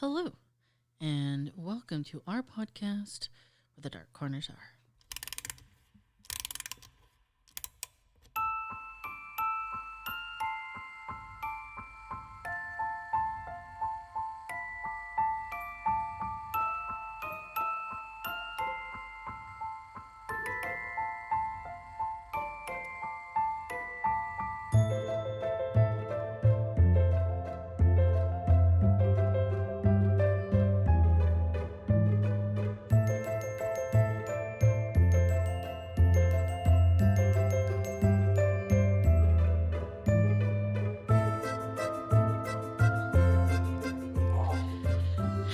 Hello, and welcome to our podcast, Where the Dark Corners Are.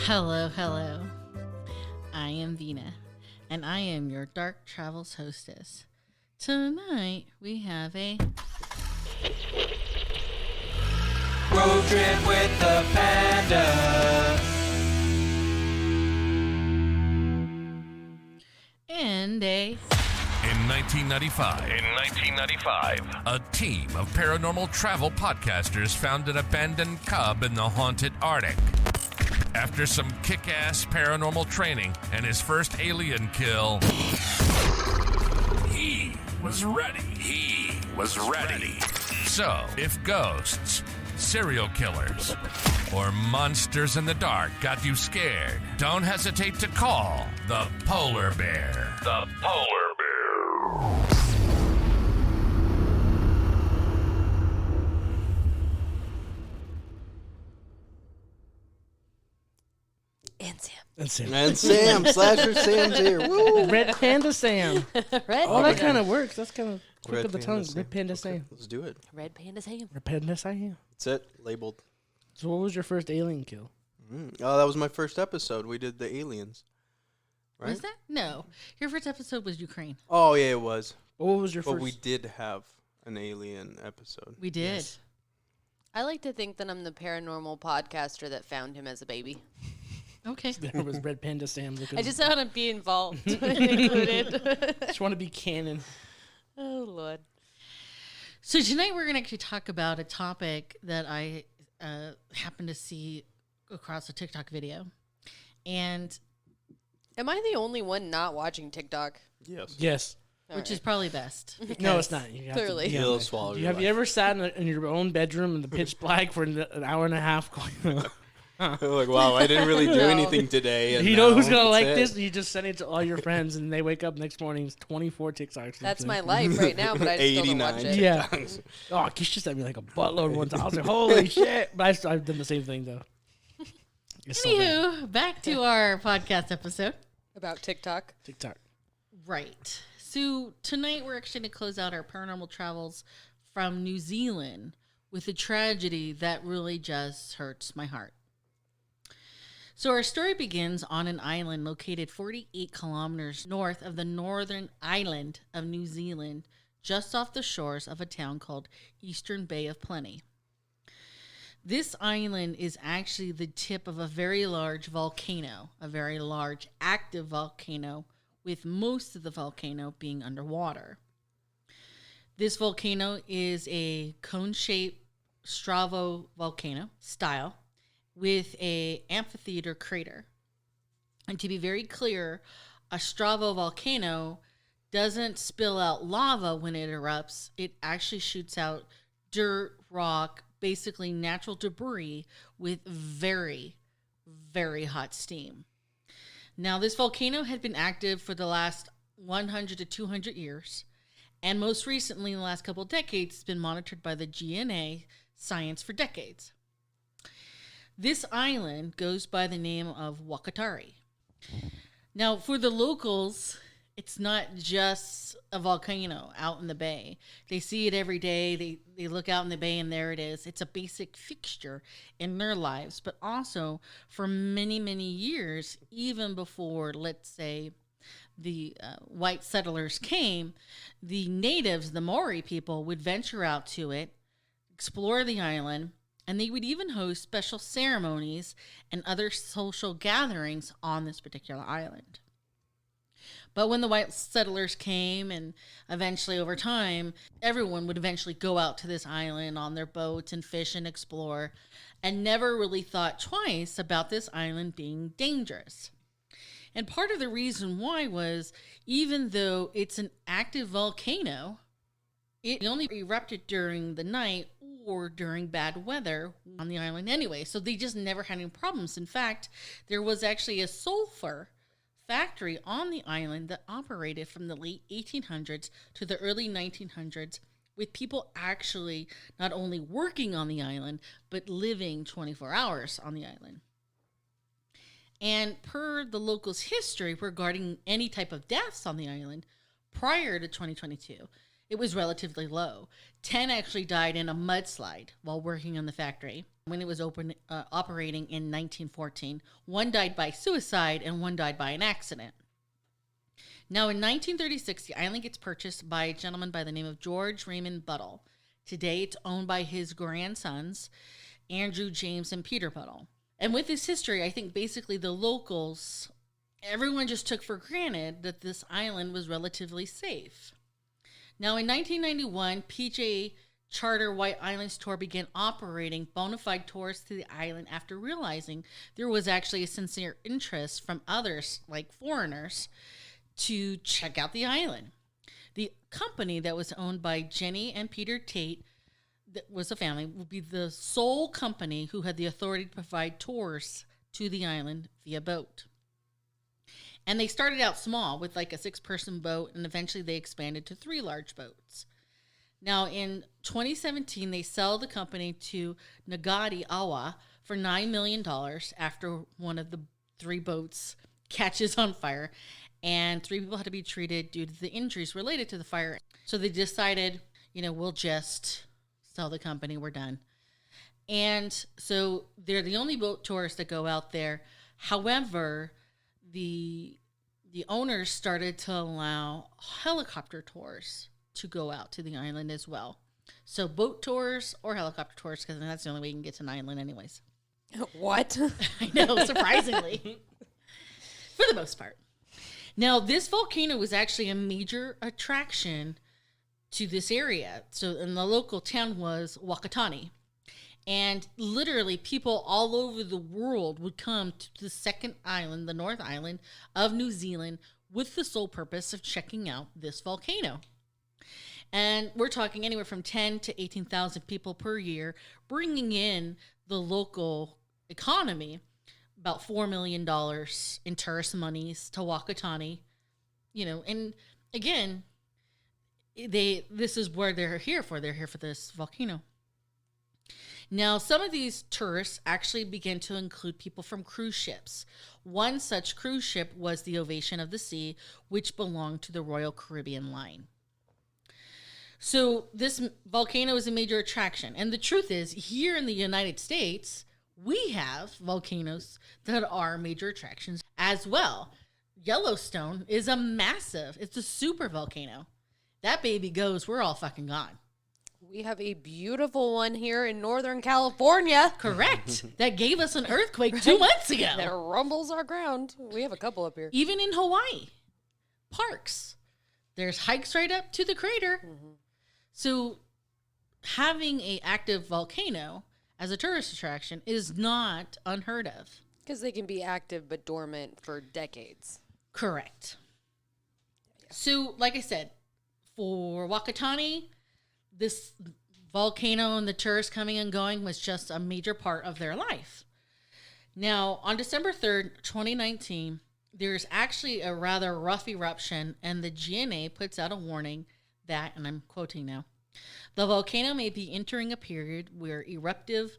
Hello. I am Vina, and I am your Dark Travels hostess. Tonight, we have a road trip with the panda. and a In 1995, a team of paranormal travel podcasters found an abandoned cub in the haunted Arctic. After some kick-ass paranormal training and his first alien kill, he was ready. So, if ghosts, serial killers, or monsters in the dark got you scared, don't hesitate to call the Polar Bear. The Polar Bear. And Sam. And Sam, Slasher Sam's here. Woo! Red Panda Sam. Red Oh, that kind of works. That's kind of quick Red with the Panda tongue. Sam. Red Panda Okay, Sam. let's do it. Red Panda Sam. Red Panda Sam. That's it. Labeled. So what was your first alien kill? Oh, that was my first episode. We did the aliens. Right? Was that? No. Your first episode was Ukraine. Oh, yeah, it was. What was your But first? we did have an alien episode. We did. Yes. I like to think that I'm the paranormal podcaster that found him as a baby. Okay. There was Red Panda Sam. Looking I just want to be involved and included. just want to be canon. Oh, Lord. So tonight we're going to actually talk about a topic that I happened to see across a TikTok video. And Am I the only one not watching TikTok? Yes. Yes. which is probably best. No, it's not. You have Clearly. To, You'll swallow your Have you life. ever sat in your own bedroom in the pitch black for an hour and a half going? Like, wow, I didn't really do No. anything today. And You know now who's gonna that's like it. this? You just send it to all your friends, and they wake up next morning. It's 24 TikToks. That's my life right now, but I just still don't watch 89. it. Yeah. Oh, Keisha sent me like a buttload once. I was like, holy shit. But I've done the same thing, though. It's so bad. Anywho, back to our podcast episode. About TikTok. TikTok. Right. So tonight we're actually going to close out our paranormal travels from New Zealand with a tragedy that really just hurts my heart. So our story begins on an island located 48 kilometers north of the northern island of New Zealand, just off the shores of a town called Eastern Bay of Plenty. This island is actually the tip of a very large volcano, a very large active volcano, with most of the volcano being underwater. This volcano is a cone-shaped stratovolcano style with a amphitheater crater. And to be very clear, a stratovolcano doesn't spill out lava when it erupts. It actually shoots out dirt, rock, basically natural debris with very, very hot steam. Now, this volcano had been active for the last 100 to 200 years, and most recently, in the last couple of decades, it's been monitored by the GNA Science for decades. This island goes by the name of Wakatari. Now, for the locals, it's not just a volcano out in the bay. They see it every day. They look out in the bay and there it is. It's a basic fixture in their lives, but also for many, many years, even before, let's say, the white settlers came, the natives, the Maori people, would venture out to it, explore the island, and they would even host special ceremonies and other social gatherings on this particular island. But when the white settlers came, and eventually over time, everyone would eventually go out to this island on their boats and fish and explore, and never really thought twice about this island being dangerous. And part of the reason why was, even though it's an active volcano, it only erupted during the night or during bad weather on the island anyway. So they just never had any problems. In fact, there was actually a sulfur factory on the island that operated from the late 1800s to the early 1900s, with people actually not only working on the island, but living 24 hours on the island. And per the locals' history regarding any type of deaths on the island prior to 2022, it was relatively low. 10 actually died in a mudslide while working on the factory when it was operating in 1914. One died by suicide and one died by an accident. Now, in 1936, the island gets purchased by a gentleman by the name of George Raymond Buttle. Today, it's owned by his grandsons, Andrew, James, and Peter Buttle. And with this history, I think basically the locals, everyone just took for granted that this island was relatively safe. Now, in 1991, PJ Charter White Islands Tour began operating bona fide tours to the island after realizing there was actually a sincere interest from others, like foreigners, to check out the island. The company that was owned by Jenny and Peter Tate, that was a family, would be the sole company who had the authority to provide tours to the island via boat. And they started out small with like a 6-person boat, and eventually they expanded to 3 large boats. Now, in 2017, they sell the company to Nagati Awa for $9 million after one of the 3 boats catches on fire, and 3 people had to be treated due to the injuries related to the fire. So they decided, we'll just sell the company, we're done. And so they're the only boat tourists that go out there. However, the owners started to allow helicopter tours to go out to the island as well. So boat tours or helicopter tours, because that's the only way you can get to an island anyways. What? I know, surprisingly. For the most part. Now, this volcano was actually a major attraction to this area. So, and the local town was Wakatani. And literally, people all over the world would come to the second island, the North Island of New Zealand, with the sole purpose of checking out this volcano. And we're talking anywhere from 10 to 18,000 people per year, bringing in the local economy about $4 million in tourist monies to Wakatani. And again, this is where they're here for. They're here for this volcano. Now, some of these tourists actually began to include people from cruise ships. One such cruise ship was the Ovation of the Sea, which belonged to the Royal Caribbean Line. So this volcano is a major attraction. And the truth is, here in the United States, we have volcanoes that are major attractions as well. Yellowstone is it's a super volcano. That baby goes, we're all fucking gone. We have a beautiful one here in Northern California. Correct. That gave us an earthquake 2 months ago. That rumbles our ground. We have a couple up here. Even in Hawaii, parks. There's hikes right up to the crater. Mm-hmm. So having an active volcano as a tourist attraction is not unheard of. Because they can be active but dormant for decades. Correct. Yeah. So, like I said, for Wakatani, this volcano and the tourists coming and going was just a major part of their life. Now, on December 3rd, 2019, there's actually a rather rough eruption, and the GNA puts out a warning that, and I'm quoting now, the volcano may be entering a period where eruptive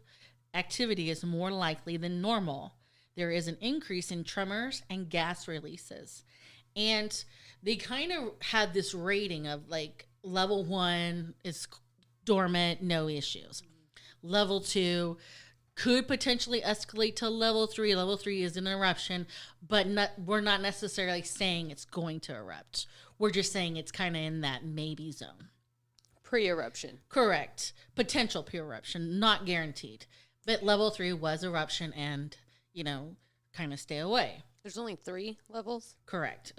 activity is more likely than normal. There is an increase in tremors and gas releases. And they kind of had this rating of like level 1 is dormant, no issues. Level 2 could potentially escalate to level 3. Level 3 is an eruption, but we're not necessarily saying it's going to erupt. We're just saying it's kind of in that maybe zone. Pre-eruption. Correct. Potential pre-eruption, not guaranteed. But level 3 was eruption and, kind of stay away. There's only 3 levels. Correct.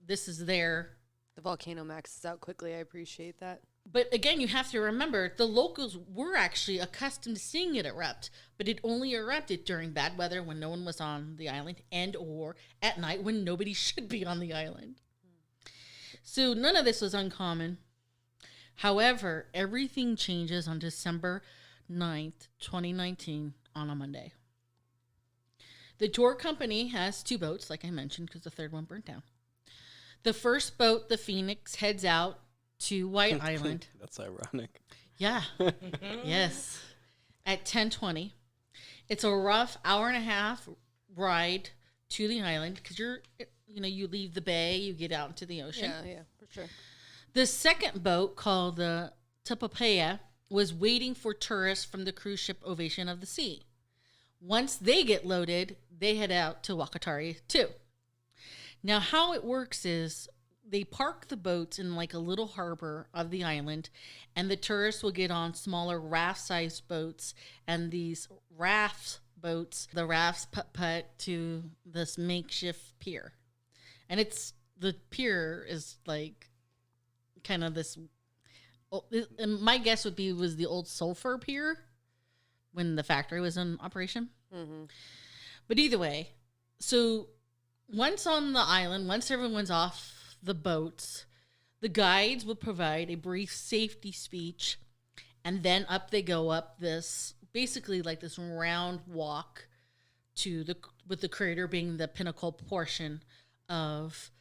This is their. The volcano maxes out quickly. I appreciate that. But again, you have to remember the locals were actually accustomed to seeing it erupt, but it only erupted during bad weather when no one was on the island and or at night when nobody should be on the island. So none of this was uncommon. However, everything changes on December 9th, 2019 on a Monday. The tour company has 2 boats, like I mentioned, because the third one burnt down. The first boat, the Phoenix, heads out to White Island. That's ironic. Yeah. Yes. At 10:20. It's a rough hour and a half ride to the island because you leave the bay, you get out into the ocean. Yeah, for sure. The second boat, called the Tipapea, was waiting for tourists from the cruise ship Ovation of the Sea. Once they get loaded, they head out to Wakatari too. Now, how it works is they park the boats in like a little harbor of the island, and the tourists will get on smaller raft-sized boats, and these the rafts putt to this makeshift pier. And the pier is like kind of this, and my guess would be was the old sulfur pier when the factory was in operation. Mm-hmm. But either way, so once on the island, once everyone's off the boats, the guides will provide a brief safety speech, and then up they go up this, basically like this round walk with the crater being the pinnacle portion of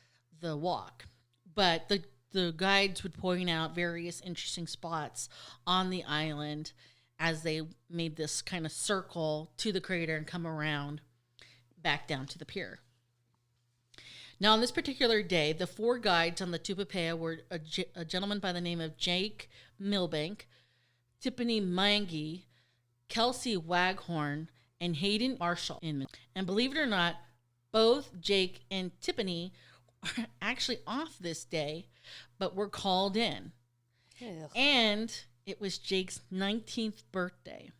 the walk. But the guides would point out various interesting spots on the island as they made this kind of circle to the crater and come around back down to the pier. Now, on this particular day, the 4 guides on the Tupapea were a gentleman by the name of Jake Milbank, Tiffany Mangi, Kelsey Waghorn, and Hayden Marshall. And believe it or not, both Jake and Tiffany are actually off this day, but were called in. Ugh. And it was Jake's 19th birthday.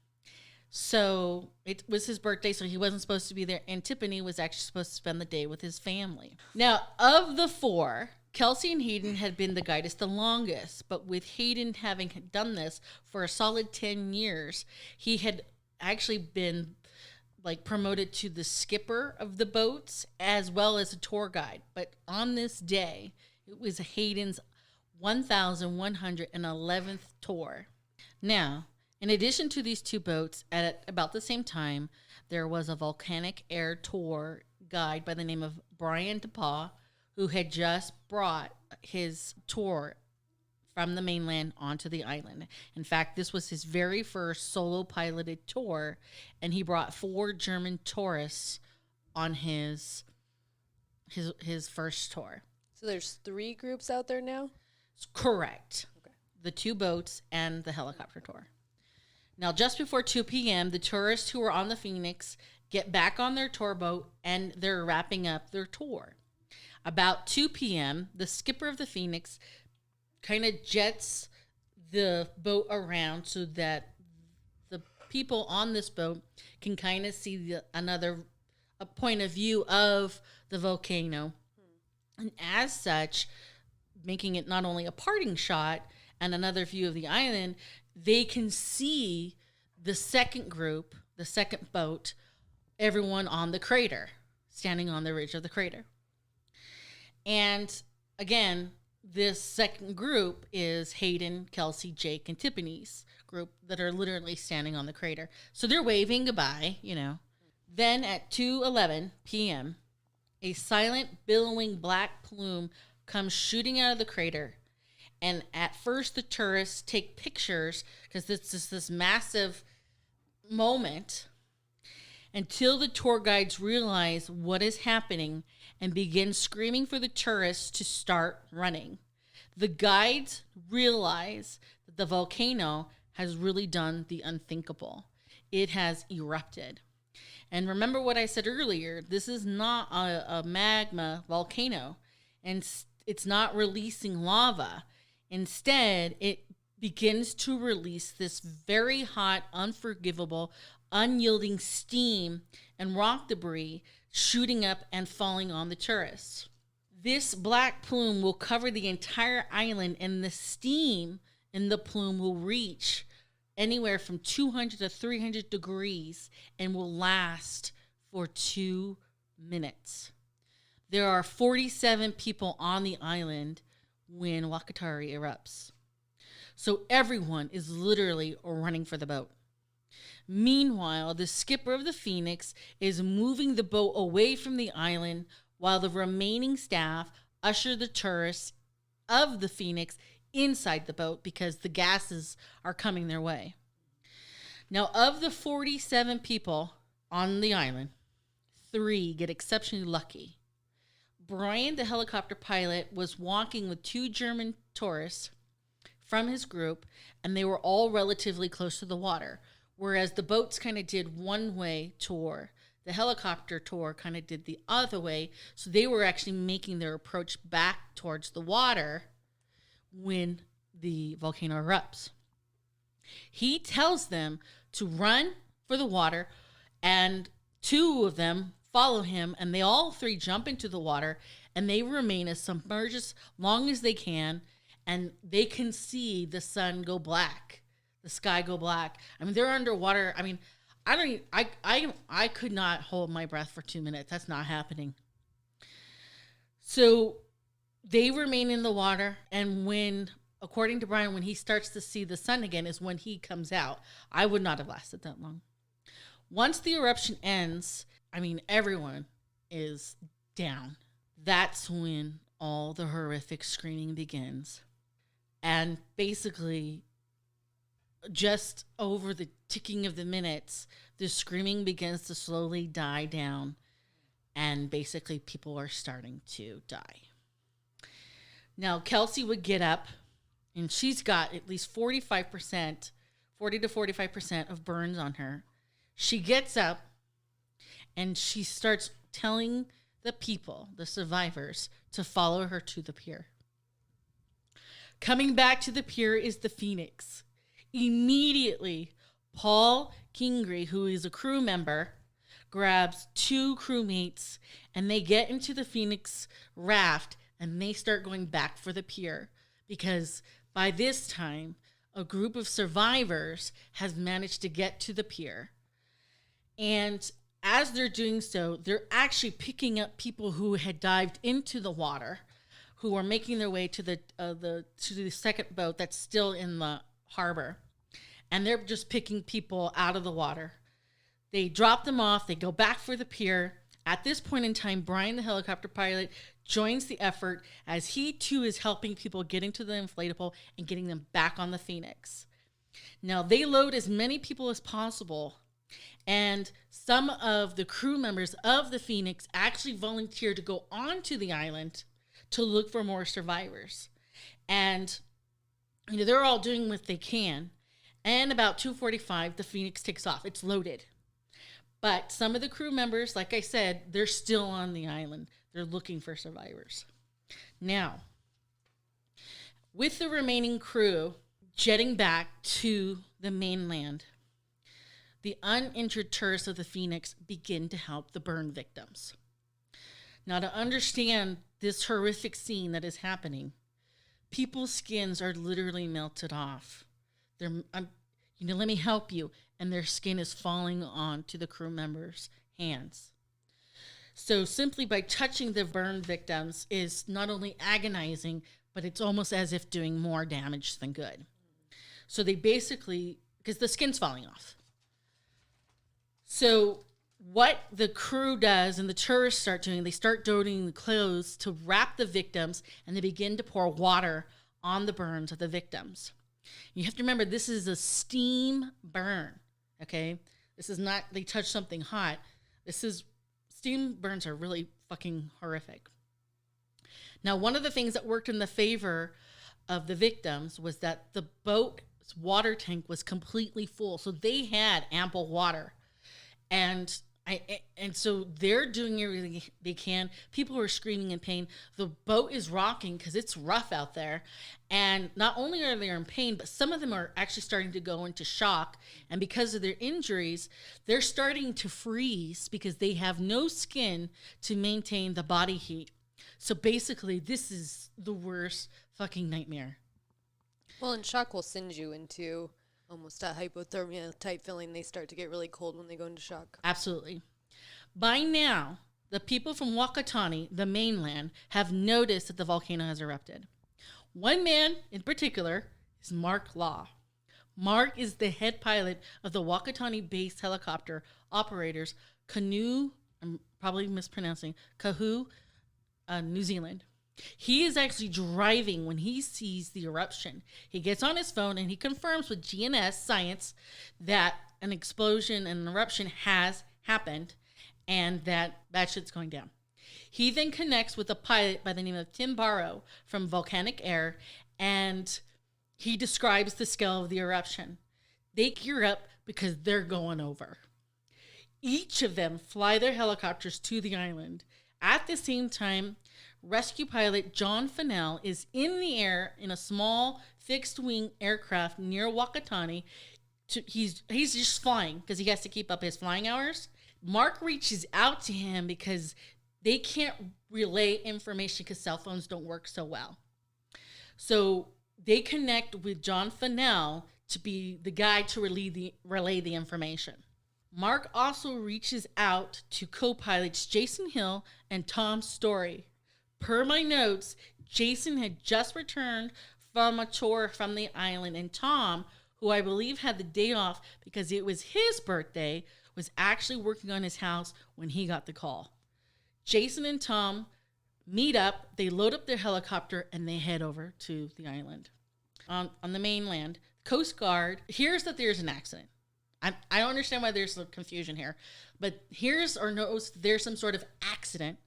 So it was his birthday, so he wasn't supposed to be there. And Tiffany was actually supposed to spend the day with his family. Now, of the 4, Kelsey and Hayden had been the guiders the longest. But with Hayden having done this for a solid 10 years, he had actually been like promoted to the skipper of the boats as well as a tour guide. But on this day, it was Hayden's 1,111th tour. Now, in addition to these 2 boats, at about the same time, there was a volcanic air tour guide by the name of Brian DePaul, who had just brought his tour from the mainland onto the island. In fact, this was his very first solo piloted tour, and he brought 4 German tourists on his first tour. So there's 3 groups out there now? Correct. Okay. The 2 boats and the helicopter tour. Now, just before 2 p.m., the tourists who were on the Phoenix get back on their tour boat, and they're wrapping up their tour. About 2 p.m., the skipper of the Phoenix kind of jets the boat around so that the people on this boat can kind of see a point of view of the volcano. And as such, making it not only a parting shot and another view of the island, they can see the second group, the second boat, everyone on the crater, standing on the ridge of the crater. And again, this second group is Hayden, Kelsey, Jake, and Tiffany's group that are literally standing on the crater. So they're waving goodbye, Then at 2:11 p.m., a silent, billowing black plume comes shooting out of the crater. And at first, the tourists take pictures because it's just this massive moment until the tour guides realize what is happening and begin screaming for the tourists to start running. The guides realize that the volcano has really done the unthinkable. It has erupted. And remember what I said earlier, this is not a magma volcano, and it's not releasing lava. Instead, it begins to release this very hot, unforgivable, unyielding steam and rock debris shooting up and falling on the tourists. This black plume will cover the entire island, and the steam in the plume will reach anywhere from 200 to 300 degrees and will last for 2 minutes. There are 47 people on the island when Wakatari erupts. So everyone is literally running for the boat. Meanwhile, the skipper of the Phoenix is moving the boat away from the island while the remaining staff usher the tourists of the Phoenix inside the boat because the gases are coming their way. Now, of the 47 people on the island, 3 get exceptionally lucky. Brian, the helicopter pilot, was walking with 2 German tourists from his group, and they were all relatively close to the water, whereas the boats kind of did one-way tour. The helicopter tour kind of did the other way, so they were actually making their approach back towards the water when the volcano erupts. He tells them to run for the water, and 2 of them follow him, and they all 3 jump into the water, and they remain as submerged as long as they can, and they can see the sun go black, the sky go black. I mean, they're underwater. I mean, I could not hold my breath for 2 minutes. That's not happening. So they remain in the water, and when, according to Brian, when he starts to see the sun again is when he comes out. I would not have lasted that long. Once the eruption ends, I mean, everyone is down. That's when all the horrific screaming begins. And basically, just over the ticking of the minutes, the screaming begins to slowly die down. And basically, people are starting to die. Now, Kelsey would get up, and she's got at least 40 to 45% of burns on her. She gets up, and she starts telling the people, the survivors, to follow her to the pier. Coming back to the pier is the Phoenix. Immediately, Paul Kingery, who is a crew member, grabs 2 crewmates, and they get into the Phoenix raft, and they start going back for the pier because by this time, a group of survivors has managed to get to the pier. And as they're doing so, they're actually picking up people who had dived into the water, who are making their way to the second boat that's still in the harbor. And they're just picking people out of the water. They drop them off. They go back for the pier. At this point in time, Brian, the helicopter pilot, joins the effort as he too is helping people get into the inflatable and getting them back on the Phoenix. Now, they load as many people as possible, and some of the crew members of the Phoenix actually volunteer to go onto the island to look for more survivors. And, they're all doing what they can. And about 2:45, the Phoenix takes off. It's loaded. But some of the crew members, like I said, they're still on the island. They're looking for survivors. Now, with the remaining crew jetting back to the mainland, the uninjured tourists of the Phoenix begin to help the burn victims. Now, to understand this horrific scene that is happening, people's skins are literally melted off. Let me help you. And their skin is falling onto the crew members' hands. So simply by touching the burn victims is not only agonizing, but it's almost as if doing more damage than good. So they basically, because the skin's falling off. So what the crew does and the tourists start doing, they start donating the clothes to wrap the victims, and they begin to pour water on the burns of the victims. You have to remember, this is a steam burn, okay? This is not, they touch something hot. Steam burns are really fucking horrific. Now, one of the things that worked in the favor of the victims was that the boat's water tank was completely full, so they had ample water. And And so they're doing everything they can. People are screaming in pain. The boat is rocking because it's rough out there. And not only are they in pain, but some of them are actually starting to go into shock. And because of their injuries, they're starting to freeze because they have no skin to maintain the body heat. So basically, this is the worst fucking nightmare. Well, and shock will send you into almost a hypothermia type feeling. They start to get really cold when they go into shock. Absolutely. By now, the people from Wakatani, the mainland, have noticed that the volcano has erupted. One man in particular is Mark Law. Mark is the head pilot of the Wakatani-based helicopter operators Canoe, I'm probably mispronouncing, Kahu, New Zealand. He is actually driving when he sees the eruption. He gets on his phone and he confirms with GNS Science that an explosion and an eruption has happened and that shit's going down. He then connects with a pilot by the name of Tim Barrow from Volcanic Air, and he describes the scale of the eruption. They gear up because they're going over. Each of them fly their helicopters to the island. At the same time, rescue pilot John Fennell is in the air in a small fixed-wing aircraft near Wakatani. He's just flying because he has to keep up his flying hours. Mark reaches out to him because they can't relay information because cell phones don't work so well. So they connect with John Fennell to be the guy to relay the information. Mark also reaches out to co-pilots Jason Hill and Tom Story. Per my notes, Jason had just returned from a tour from the island, and Tom, who I believe had the day off because it was his birthday, was actually working on his house when he got the call. Jason and Tom meet up, they load up their helicopter, and they head over to the island. On the mainland, Coast Guard hears that there's an accident. I don't understand why there's some confusion here, but hears or knows there's some sort of accident.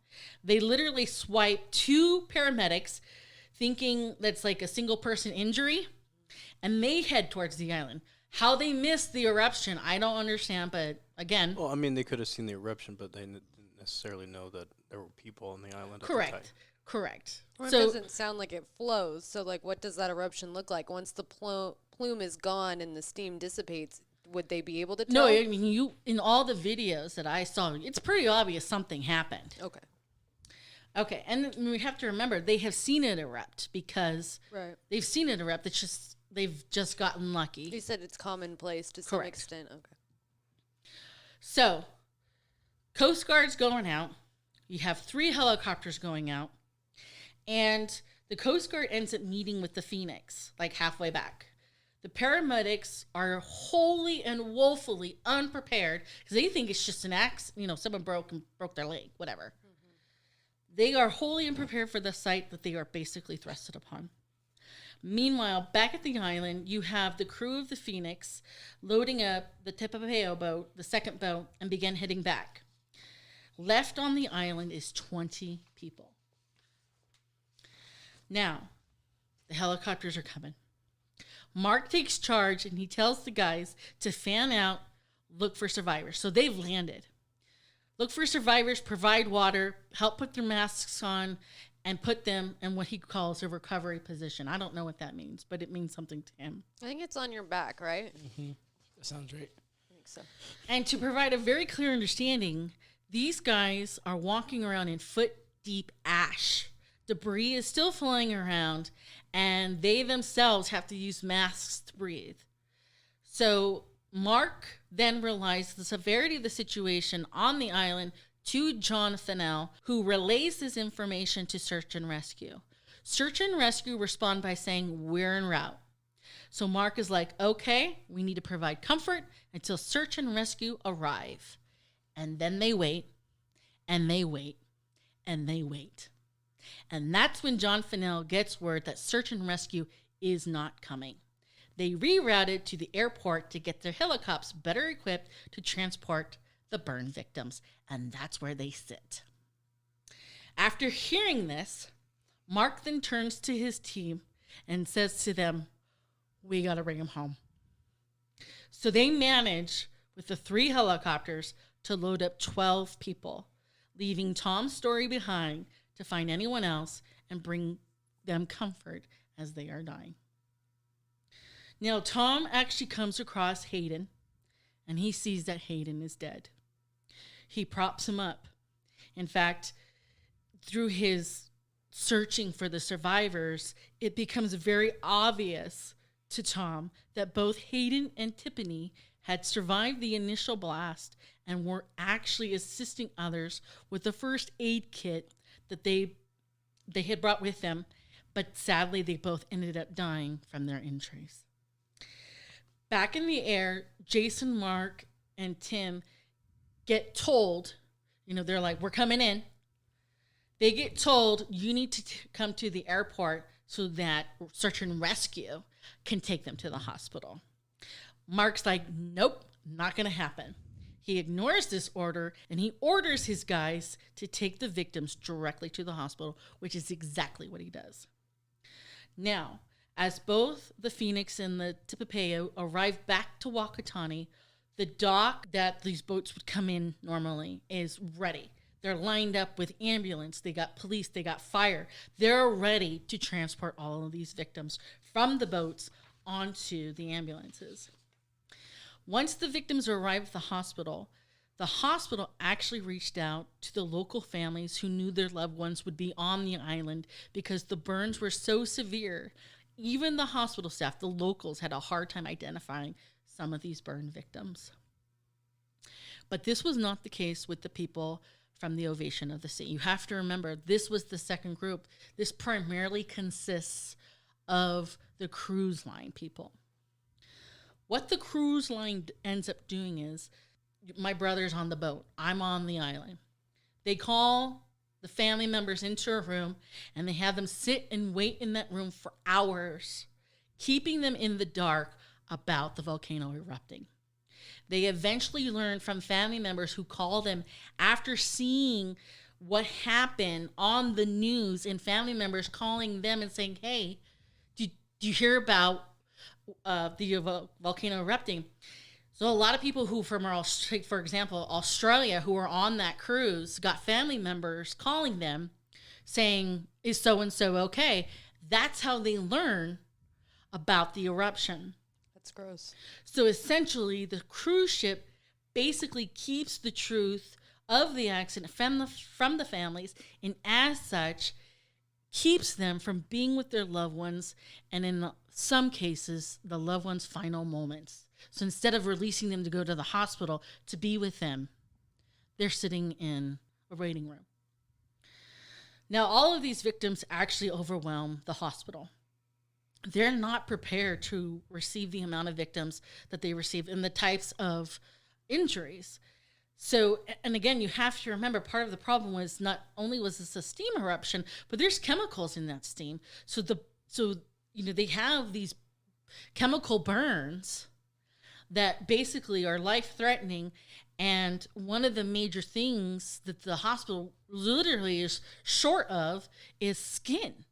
They literally swipe 2 paramedics thinking that's like a single person injury, and they head towards the island. How they missed the eruption, I don't understand, but again... Well, I mean, they could have seen the eruption, but they didn't necessarily know that there were people on the island Correct. at the time. Correct. Or it So doesn't sound like it flows. So, like, what does that eruption look like? Once the plume is gone and the steam dissipates, would they be able to tell? no, I mean, you in all the videos that I saw, it's pretty obvious something happened. Okay. Okay, and we have to remember they have seen it erupt because Right. they've seen it erupt. It's just they've just gotten lucky. You said it's commonplace to some Correct. extent. Okay. So, Coast Guard's going out. You have 3 helicopters going out, and the Coast Guard ends up meeting with the Phoenix, like halfway back. The paramedics are wholly and woefully unprepared because they think it's just an accident. Someone broke their leg, whatever. They are wholly unprepared for the sight that they are basically thrusted upon. Meanwhile, back at the island, you have the crew of the Phoenix loading up the Tepapeo boat, the second boat, and begin heading back. Left on the island is 20 people. Now, the helicopters are coming. Mark takes charge and he tells the guys to fan out, look for survivors. So they've landed. Look for survivors, provide water, help put their masks on, and put them in what he calls a recovery position. I don't know what that means, but it means something to him. I think it's on your back, right? That sounds right. I think so. And to provide a very clear understanding, these guys are walking around in foot-deep ash. Debris is still flying around, and they themselves have to use masks to breathe. So Mark then realized the severity of the situation on the island to John Fennell, who relays this information to Search and Rescue. Search and Rescue respond by saying, "We're en route." So Mark is like, okay, we need to provide comfort until Search and Rescue arrive. And then they wait, and they wait, and they wait. And that's when John Fennell gets word that Search and Rescue is not coming. They rerouted to the airport to get their helicopters better equipped to transport the burn victims. And that's where they sit. After hearing this, Mark then turns to his team and says to them, "We got to bring him home." So they manage, with the 3 helicopters, to load up 12 people, leaving Tom's story behind to find anyone else and bring them comfort as they are dying. Now, Tom actually comes across Hayden, and he sees that Hayden is dead. He props him up. In fact, through his searching for the survivors, it becomes very obvious to Tom that both Hayden and Tiffany had survived the initial blast and were actually assisting others with the first aid kit that they had brought with them, but sadly they both ended up dying from their injuries. Back in the air, Jason, Mark, and Tim get told, they're like, we're coming in. They get told, you need to come to the airport so that search and rescue can take them to the hospital. Mark's like, nope, not going to happen. He ignores this order, and he orders his guys to take the victims directly to the hospital, which is exactly what he does. Now, as both the Phoenix and the Tipapeo arrive back to Wakatani, the dock that these boats would come in normally is ready. They're lined up with ambulance. They got police. They got fire. They're ready to transport all of these victims from the boats onto the ambulances. Once the victims arrived at the hospital actually reached out to the local families who knew their loved ones would be on the island because the burns were so severe. Even the hospital staff, the locals, had a hard time identifying some of these burn victims. But this was not the case with the people from the Ovation of the Sea. You have to remember, this was the second group. This primarily consists of the cruise line people. What the cruise line ends up doing is, my brother's on the boat. I'm on the island. They call the family members into a room, and they have them sit and wait in that room for hours, keeping them in the dark about the volcano erupting. They eventually learn from family members who call them after seeing what happened on the news, and family members calling them and saying, hey, did you hear about the volcano erupting? So a lot of people who from, for example, Australia, who were on that cruise, got family members calling them saying, is so-and-so okay? That's how they learn about the eruption. That's gross. So essentially, the cruise ship basically keeps the truth of the accident from the families, and as such, keeps them from being with their loved ones, and in some cases, the loved ones' final moments. So instead of releasing them to go to the hospital to be with them, they're sitting in a waiting room. Now, all of these victims actually overwhelm the hospital. They're not prepared to receive the amount of victims that they receive and the types of injuries. So, and again, you have to remember, part of the problem was not only was this a steam eruption, but there's chemicals in that steam. So they have these chemical burns that basically are life-threatening. And one of the major things that the hospital literally is short of is skin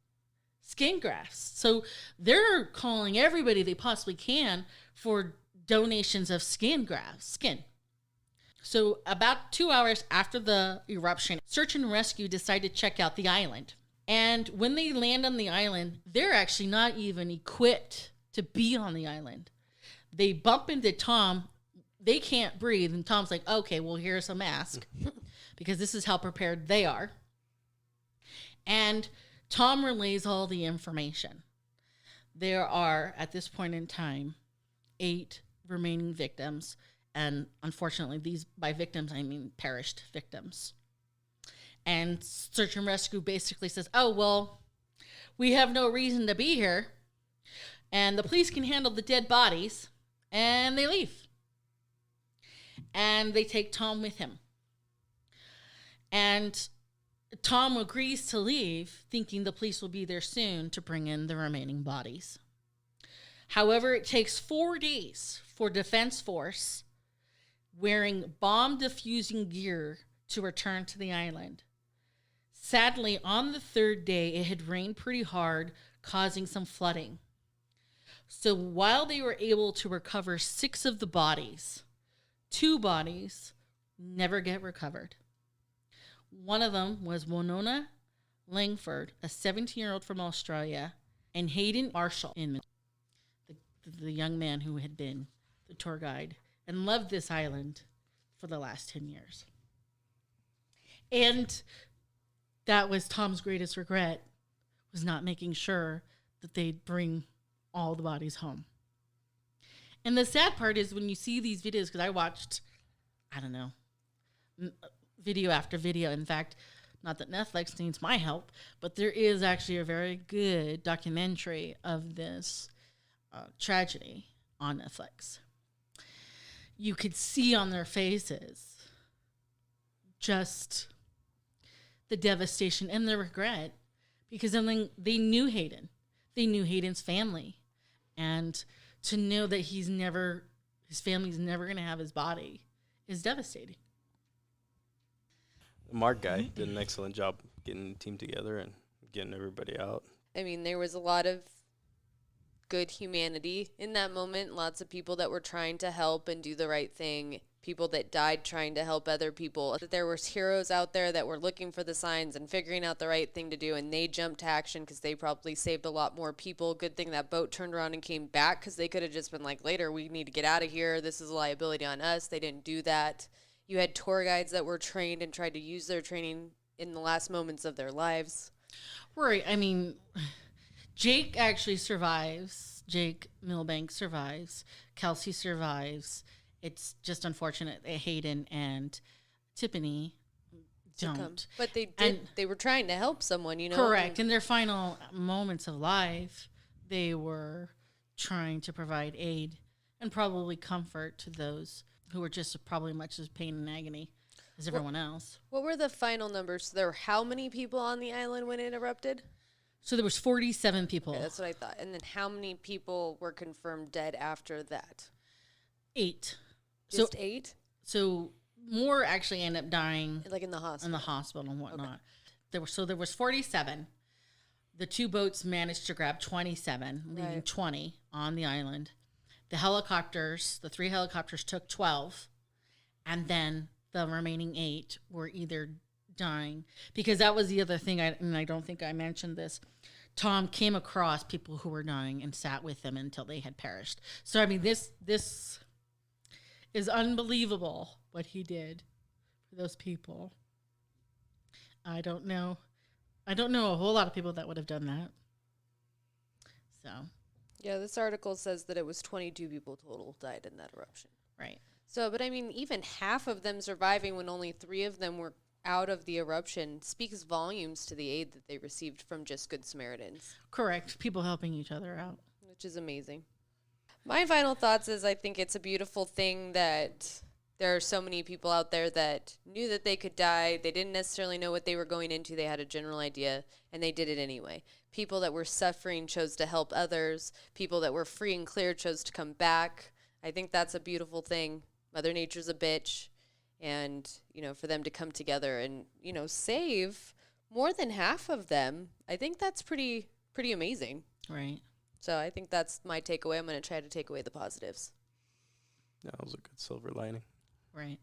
grafts. So they're calling everybody they possibly can for donations of skin grafts. So about 2 hours after the eruption, search and rescue decide to check out the island. And when they land on the island, they're actually not even equipped to be on the island. They bump into Tom. They can't breathe. And Tom's like, okay, well, here's a mask because this is how prepared they are. And Tom relays all the information. There are, at this point in time, 8 remaining victims. And unfortunately, these, by victims, I mean perished victims. And search and rescue basically says, oh, well, we have no reason to be here. And the police can handle the dead bodies. And they leave. And they take Tom with him. And Tom agrees to leave, thinking the police will be there soon to bring in the remaining bodies. However, it takes 4 days for Defense Force wearing bomb-diffusing gear to return to the island. Sadly, on the 3rd day, it had rained pretty hard, causing some flooding. So while they were able to recover 6 of the bodies, 2 bodies never get recovered. One of them was Winona Langford, a 17-year-old from Australia, and Hayden Marshall, the young man who had been the tour guide and loved this island for the last 10 years. And that was Tom's greatest regret, was not making sure that they'd bring all the bodies home. And the sad part is when you see these videos, because I watched, I don't know, video after video. In fact, not that Netflix needs my help, but there is actually a very good documentary of this tragedy on Netflix. You could see on their faces just the devastation and the regret, because then they knew Hayden. They knew Hayden's family. And to know that his family's never going to have his body is devastating. The Mark guy did an excellent job getting the team together and getting everybody out. I mean, there was a lot of good humanity in that moment. Lots of people that were trying to help and do the right thing. People that died trying to help other people. There was heroes out there that were looking for the signs and figuring out the right thing to do, and they jumped to action because they probably saved a lot more people. Good thing that boat turned around and came back, because they could have just been like, later, we need to get out of here. This is a liability on us. They didn't do that. You had tour guides that were trained and tried to use their training in the last moments of their lives. Right. I mean, Jake actually survives. Jake Milbank survives. Kelsey survives. It's just unfortunate that Hayden and Tiffany don't. But they did. They were trying to help someone, you know? Correct. In their final moments of life, they were trying to provide aid and probably comfort to those who were just probably much as pain and agony as everyone else. What were the final numbers? There were how many people on the island when it erupted? So there was 47 people. Okay, that's what I thought. And then how many people were confirmed dead after that? 8. Just 8? So more actually end up dying Like in the hospital? in the hospital and whatnot. Okay. There was 47. The 2 boats managed to grab 27, leaving 20 on the island. The 3 helicopters took 12, and then the remaining 8 were either dying, because that was the other thing, and I don't think I mentioned this. Tom came across people who were dying and sat with them until they had perished. So, I mean, this is unbelievable what he did for those people. I don't know a whole lot of people that would have done that. So. Yeah, this article says that it was 22 people total died in that eruption. Right. So, but I mean, even half of them surviving when only 3 of them were out of the eruption speaks volumes to the aid that they received from just Good Samaritans. Correct. People helping each other out. Which is amazing. My final thoughts is I think it's a beautiful thing that there are so many people out there that knew that they could die. They didn't necessarily know what they were going into. They had a general idea, and they did it anyway. People that were suffering chose to help others. People that were free and clear chose to come back. I think that's a beautiful thing. Mother Nature's a bitch. And, you know, for them to come together and, you know, save more than half of them, I think that's pretty amazing. Right. So I think that's my takeaway. I'm going to try to take away the positives. That was a good silver lining. Right.